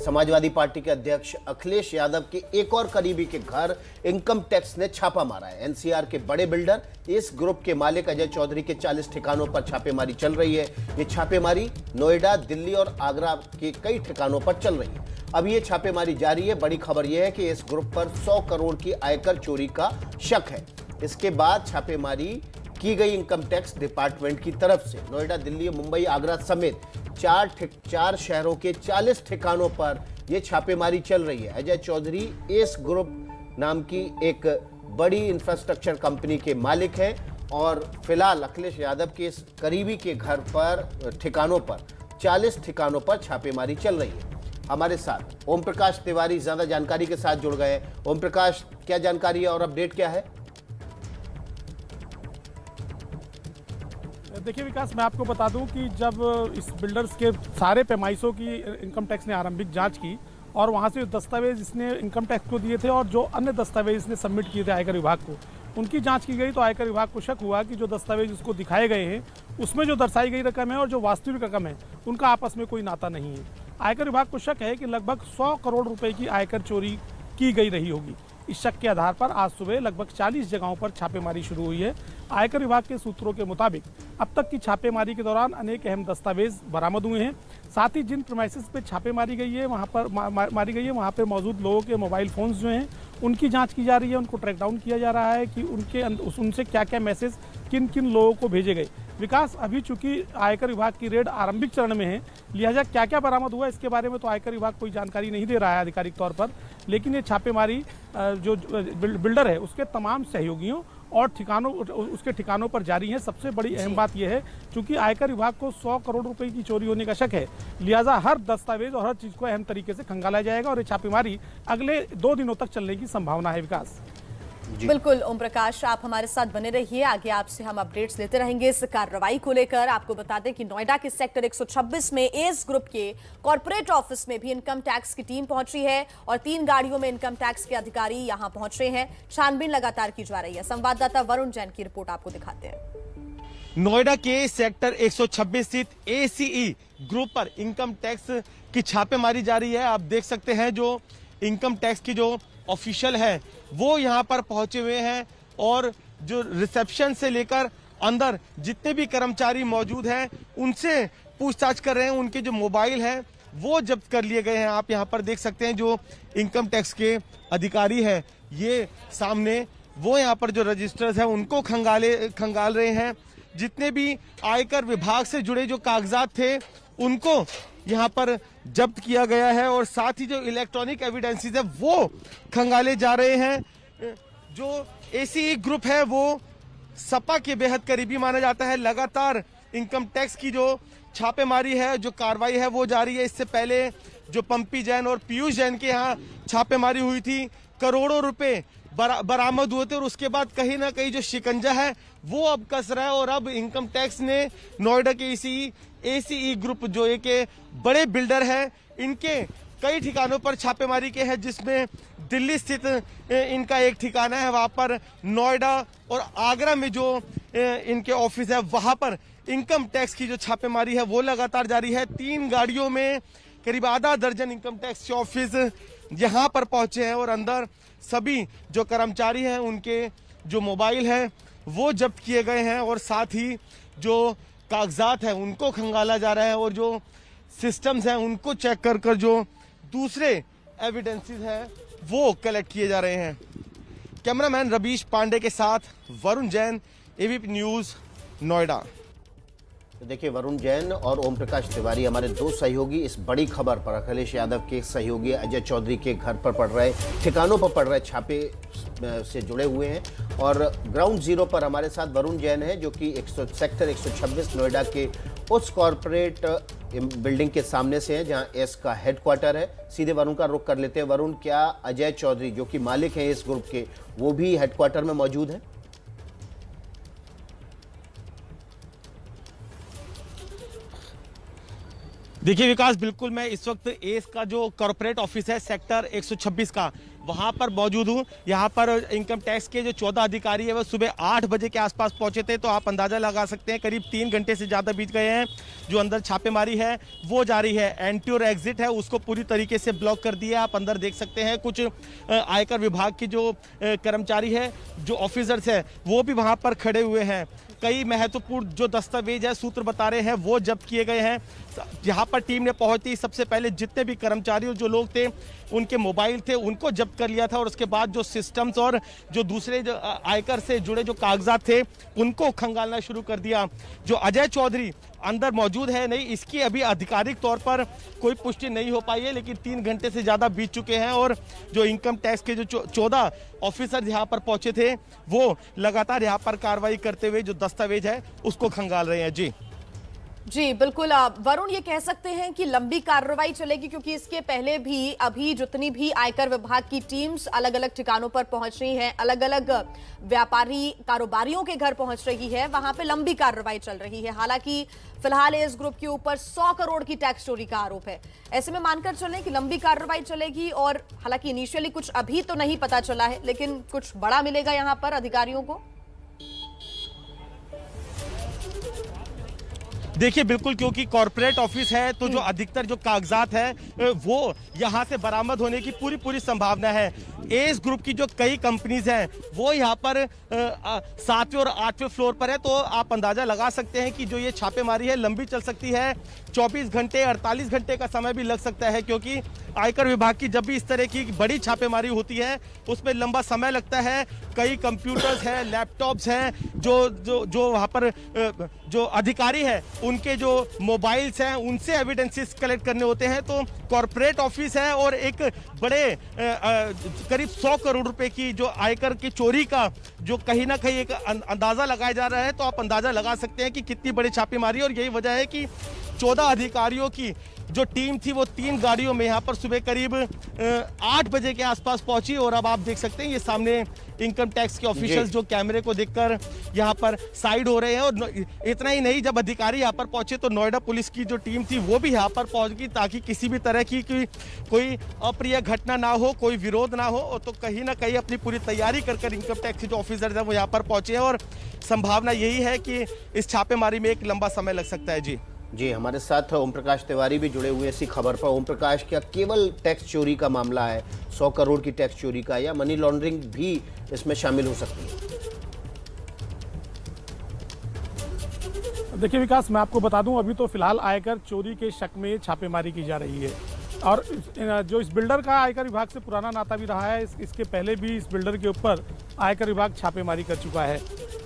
Samajwadi party के अध्यक्ष अखिलेश यादव के एक और करीबी के घर इनकम टैक्स ने छापा मारा है। एनसीआर के बड़े बिल्डर इस ग्रुप के मालिक अजय चौधरी के 40 ठिकानों पर छापेमारी चल रही है। ये छापेमारी नोएडा, दिल्ली और आगरा के कई ठिकानों पर चल रही है। अब ये छापेमारी जारी है। बड़ी खबर यह है कि इस ग्रुप पर 100 करोड़ की आयकर चोरी का शक है। इसके बाद छापेमारी की गई इनकम टैक्स डिपार्टमेंट की तरफ से नोएडा, दिल्ली, मुंबई, आगरा समेत चार शहरों के 40 ठिकानों पर यह छापेमारी चल रही है। अजय चौधरी एस ग्रुप नाम की एक बड़ी इंफ्रास्ट्रक्चर कंपनी के मालिक हैं और फिलहाल अखिलेश यादव के इस करीबी के घर पर 40 ठिकानों पर छापेमारी चल रही है। हमारे साथ ओम प्रकाश तिवारी ज्यादा जानकारी के साथ जुड़ गए हैं। ओम प्रकाश, क्या जानकारी है और अपडेट क्या है? देखिए विकास, मैं आपको बता दूं कि जब इस बिल्डर्स के सारे पैमाइशों की इनकम टैक्स ने आरंभिक जांच की और वहां से दस्तावेज इसने इनकम टैक्स को दिए थे और जो अन्य दस्तावेज इसने सबमिट किए थे आयकर विभाग को, उनकी जांच की गई तो आयकर विभाग को शक हुआ कि जो दस्तावेज उसको दिखाए गए हैं उसमें जो दर्शाई गई रकम है और जो वास्तविक रकम है उनका आपस में कोई नाता नहीं है। आयकर विभाग को शक है कि लगभग 100 करोड़ रुपए की आयकर चोरी की गई रही होगी। इस शक के आधार पर आज सुबह लगभग 40 जगहों पर छापेमारी शुरू हुई है। आयकर विभाग के सूत्रों के मुताबिक अब तक की छापेमारी के दौरान अनेक अहम दस्तावेज बरामद हुए हैं। साथ ही जिन प्रीमाइसेस पे छापेमारी गई है वहां पर मारी गई है वहां पर मौजूद लोगों के मोबाइल फोन्स जो हैं उनकी जांच की जा रही है। उनको ट्रैक डाउन किया जा रहा है कि उनसे क्या क्या मैसेज किन किन लोगों को भेजे गए। विकास, अभी चूंकि आयकर विभाग की रेड आरंभिक चरण में है, लिहाजा क्या क्या बरामद हुआ इसके बारे में तो आयकर विभाग कोई जानकारी नहीं दे रहा है आधिकारिक तौर पर। लेकिन ये छापेमारी जो बिल्डर है उसके तमाम सहयोगियों और उसके ठिकानों पर जारी है। सबसे बड़ी अहम बात यह है, चूंकि आयकर विभाग को 100 करोड़ रुपए की चोरी होने का शक है, लिहाजा हर दस्तावेज और हर चीज को अहम तरीके से खंगाला जाएगा और ये छापेमारी अगले 2 दिनों तक चलने की संभावना है। विकास, बिल्कुल ओम प्रकाश, आप हमारे साथ बने रहिए। आगे आपसे हम अपडेट्स लेते रहेंगे इस कार्रवाई को लेकर। आपको बता दें कि नोएडा के सेक्टर 126 में एस ग्रुप के कॉर्पोरेट ऑफिस में भी इनकम टैक्स की टीम पहुंची है और 3 गाड़ियों में इनकम टैक्स के अधिकारी यहां पहुंच रहे हैं। छानबीन लगातार की जा रही है। संवाददाता वरुण जैन की रिपोर्ट आपको दिखाते हैं। नोएडा के सेक्टर 126 स्थित एसीई ग्रुप पर इनकम टैक्स की छापेमारी जारी है। आप देख सकते हैं जो इनकम टैक्स की जो ऑफिशियल है वो यहाँ पर पहुंचे हुए हैं और जो रिसेप्शन से लेकर अंदर जितने भी कर्मचारी मौजूद हैं उनसे पूछताछ कर रहे हैं। उनके जो मोबाइल हैं वो जब्त कर लिए गए हैं। आप यहाँ पर देख सकते हैं जो इनकम टैक्स के अधिकारी हैं ये सामने वो यहाँ पर जो रजिस्टर्स हैं उनको खंगाल रहे हैं। जितने भी आयकर विभाग से जुड़े जो कागजात थे उनको यहाँ पर जब्त किया गया है और साथ ही जो इलेक्ट्रॉनिक एविडेंसेस है वो खंगाले जा रहे हैं। जो एसीई ग्रुप है वो सपा के बेहद करीबी माना जाता है। लगातार इनकम टैक्स की जो छापेमारी है, जो कार्रवाई है वो जारी है। इससे पहले जो पंपी जैन और पीयूष जैन के यहाँ छापेमारी हुई थी, करोड़ों रुपए बरामद हुए थे और उसके बाद कहीं ना कहीं जो शिकंजा है वो अब कस रहा है और अब इनकम टैक्स ने नोएडा के एसीई ग्रुप जो एक बड़े बिल्डर है इनके कई ठिकानों पर छापेमारी के है, जिसमें दिल्ली स्थित इनका एक ठिकाना है, वहां पर नोएडा और आगरा में जो इनके ऑफिस है वहां पर इनकम टैक्स की जो छापेमारी है वो लगातार जारी है। 3 गाड़ियों में करीब आधा दर्जन इनकम टैक्स के ऑफिस यहाँ पर पहुंचे हैं और अंदर सभी जो कर्मचारी हैं उनके जो मोबाइल हैं वो जब्त किए गए हैं और साथ ही जो कागजात हैं उनको खंगाला जा रहा है और जो सिस्टम्स हैं उनको चेक कर जो दूसरे एविडेंसेस हैं वो कलेक्ट किए जा रहे हैं। कैमरामैन रवीश पांडे के साथ वरुण जैन, एबीपी न्यूज, नोएडा। तो देखिए, वरुण जैन और ओम प्रकाश तिवारी हमारे 2 सहयोगी इस बड़ी खबर पर अखिलेश यादव के सहयोगी अजय चौधरी के घर पर पड़ रहे ठिकानों पर पड़ रहे छापे से जुड़े हुए हैं और ग्राउंड जीरो पर हमारे साथ वरुण जैन है जो कि सेक्टर 126 नोएडा के उस कॉर्पोरेट बिल्डिंग के सामने से है जहां एस का हेडक्वार्टर है। सीधे वरुण का रुख कर लेते हैं। वरुण, क्या अजय चौधरी जो कि मालिक हैं इस ग्रुप के वो भी हेडक्वार्टर में मौजूद है? देखिए विकास, बिल्कुल मैं इस वक्त एस का जो कॉर्पोरेट ऑफिस है सेक्टर 126 का, वहां पर मौजूद हूं। यहां पर इनकम टैक्स के जो 14 अधिकारी है वो सुबह 8 बजे के आसपास पहुंचे थे, तो आप अंदाजा लगा सकते हैं करीब 3 घंटे से ज़्यादा बीत गए हैं। जो अंदर छापेमारी है वो जारी है। एंट्री और एग्जिट है उसको पूरी तरीके से ब्लॉक कर दिया। आप अंदर देख सकते हैं कुछ आयकर विभाग की जो कर्मचारी है, जो ऑफिसर्स है, वो भी वहां पर खड़े हुए हैं। कई महत्वपूर्ण जो दस्तावेज है सूत्र बता रहे हैं वो जब्त किए गए हैं। यहाँ पर टीम ने पहुंचती सबसे पहले जितने भी कर्मचारी और जो लोग थे उनके मोबाइल थे उनको जब्त कर लिया था, और उसके बाद जो सिस्टम्स और जो दूसरे जो आयकर से जुड़े जो कागजात थे उनको खंगालना शुरू कर दिया। जो अजय चौधरी अंदर मौजूद है नहीं, इसकी अभी आधिकारिक तौर पर कोई पुष्टि नहीं हो पाई है, लेकिन 3 घंटे से ज़्यादा बीत चुके हैं और जो इनकम टैक्स के जो 14 ऑफिसर यहाँ पर पहुंचे थे वो लगातार यहाँ पर कार्रवाई करते हुए जो दस्तावेज है उसको खंगाल रहे हैं। जी बिल्कुल। वरुण, ये कह सकते हैं कि लंबी कार्रवाई चलेगी, क्योंकि इसके पहले भी अभी जितनी भी आयकर विभाग की टीम्स अलग अलग ठिकानों पर पहुंच रही हैं, अलग अलग व्यापारी कारोबारियों के घर पहुंच रही है, वहां पे लंबी कार्रवाई चल रही है। हालांकि फिलहाल इस ग्रुप के ऊपर 100 करोड़ की टैक्स चोरी का आरोप है। ऐसे में मानकर चलें कि लंबी कार्रवाई चलेगी, और हालांकि इनिशियली कुछ अभी तो नहीं पता चला है, लेकिन कुछ बड़ा मिलेगा यहां पर अधिकारियों को। देखिए बिल्कुल, क्योंकि कॉर्पोरेट ऑफिस है तो जो अधिकतर जो कागजात है वो यहाँ से बरामद होने की पूरी संभावना है। एस ग्रुप की जो कई कंपनीज हैं वो यहाँ पर 7वें और 8वें फ्लोर पर है, तो आप अंदाजा लगा सकते हैं कि जो ये छापेमारी है लंबी चल सकती है। 24 घंटे 48 घंटे का समय भी लग सकता है, क्योंकि आयकर विभाग की जब भी इस तरह की बड़ी छापेमारी होती है उसमें लंबा समय लगता है। कई कंप्यूटर्स हैं, लैपटॉप्स हैं, जो वहाँ पर जो अधिकारी है उनके जो मोबाइल्स हैं उनसे एविडेंसेस कलेक्ट करने होते हैं। तो कॉर्पोरेट ऑफिस है और एक बड़े करीब 100 करोड़ रुपए की जो आयकर की चोरी का जो कहीं ना कहीं एक अंदाजा लगाया जा रहा है, तो आप अंदाजा लगा सकते हैं कि कितनी बड़ी छापेमारी। और यही वजह है कि 14 अधिकारियों की जो टीम थी वो 3 गाड़ियों में यहाँ पर सुबह करीब 8 बजे के आसपास पहुंची। और अब आप देख सकते हैं ये सामने इनकम टैक्स के ऑफिशियल्स जो कैमरे को देखकर यहाँ पर साइड हो रहे हैं। और इतना ही नहीं, जब अधिकारी यहाँ पर पहुंचे तो नोएडा पुलिस की जो टीम थी वो भी यहाँ पर पहुंच गई, ताकि किसी भी तरह की कोई अप्रिय घटना ना हो, कोई विरोध ना हो। तो कहीं ना कहीं अपनी पूरी तैयारी कर इनकम टैक्स के जो ऑफिसर है वो यहाँ पर पहुंचे हैं, और संभावना यही है कि इस छापेमारी में एक लंबा समय लग सकता है। जी, हमारे साथ ओम प्रकाश तिवारी भी जुड़े हुए इसी खबर पर। ओम प्रकाश, क्या केवल टैक्स चोरी का मामला है, 100 करोड़ की टैक्स चोरी का, या मनी लॉन्ड्रिंग भी इसमें शामिल हो सकती है? देखिए विकास, मैं आपको बता दूं, अभी तो फिलहाल आयकर चोरी के शक में छापेमारी की जा रही है। और जो इस बिल्डर का आयकर विभाग से पुराना नाता भी रहा है, इसके पहले भी इस बिल्डर के ऊपर आयकर विभाग छापेमारी कर चुका है।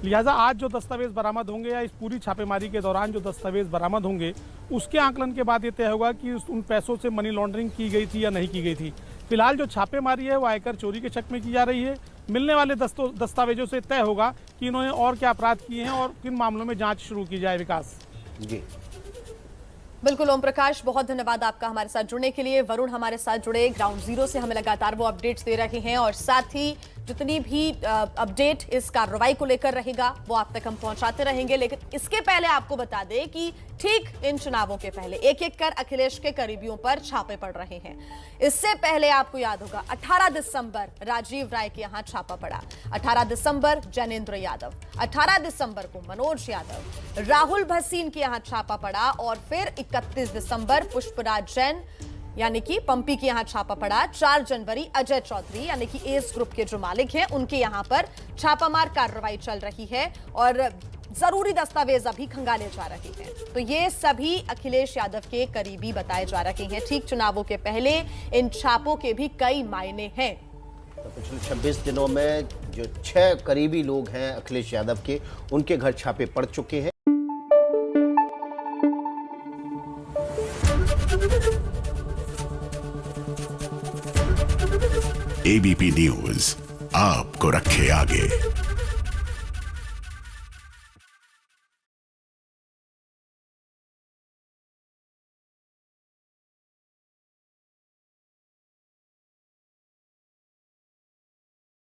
लिहाजा आज जो दस्तावेज बरामद होंगे या इस पूरी छापेमारी के दौरान जो दस्तावेज बरामद होंगे उसके आंकलन के बाद ये तय होगा कि उन पैसों से मनी लॉन्ड्रिंग की गई थी या नहीं की गई थी। फिलहाल जो छापेमारी है वो आयकर चोरी के शक में की जा रही है। मिलने वाले दस्तावेजों से तय होगा कि इन्होंने और क्या अपराध किए हैं और किन मामलों में जांच शुरू की जाए। विकास जी बिल्कुल। ओम प्रकाश, बहुत धन्यवाद आपका हमारे साथ जुड़ने के लिए। वरुण हमारे साथ जुड़े ग्राउंड जीरो से, हमें लगातार वो अपडेट्स दे रहे हैं, और साथ ही जितनी भी अपडेट इस कार्रवाई को लेकर रहेगा वो आप तक हम पहुंचाते रहेंगे। लेकिन इसके पहले आपको बता दें कि ठीक इन चुनावों के पहले एक एक कर अखिलेश के करीबियों पर छापे पड़ रहे हैं। इससे पहले आपको याद होगा 18 दिसंबर राजीव राय के यहां छापा पड़ा, 18 दिसंबर जैनेंद्र यादव, 18 दिसंबर को मनोज यादव, राहुल भसीन के यहां छापा पड़ा, और फिर 31 दिसंबर पुष्पराज जैन यानी कि पंपी के यहां छापा पड़ा। 4 जनवरी अजय चौधरी यानी कि एस ग्रुप के जो मालिक हैं उनके यहां पर छापामार कार्रवाई चल रही है, और जरूरी दस्तावेज अभी खंगाले जा रहे हैं। तो ये सभी अखिलेश यादव के करीबी बताए जा रहे हैं। ठीक चुनावों के पहले इन छापों के भी कई मायने हैं। तो पिछले 26 दिनों में जो 6 करीबी लोग हैं अखिलेश यादव के, उनके घर छापे पड़ चुके हैं। एबीपी न्यूज आपको रखे आगे।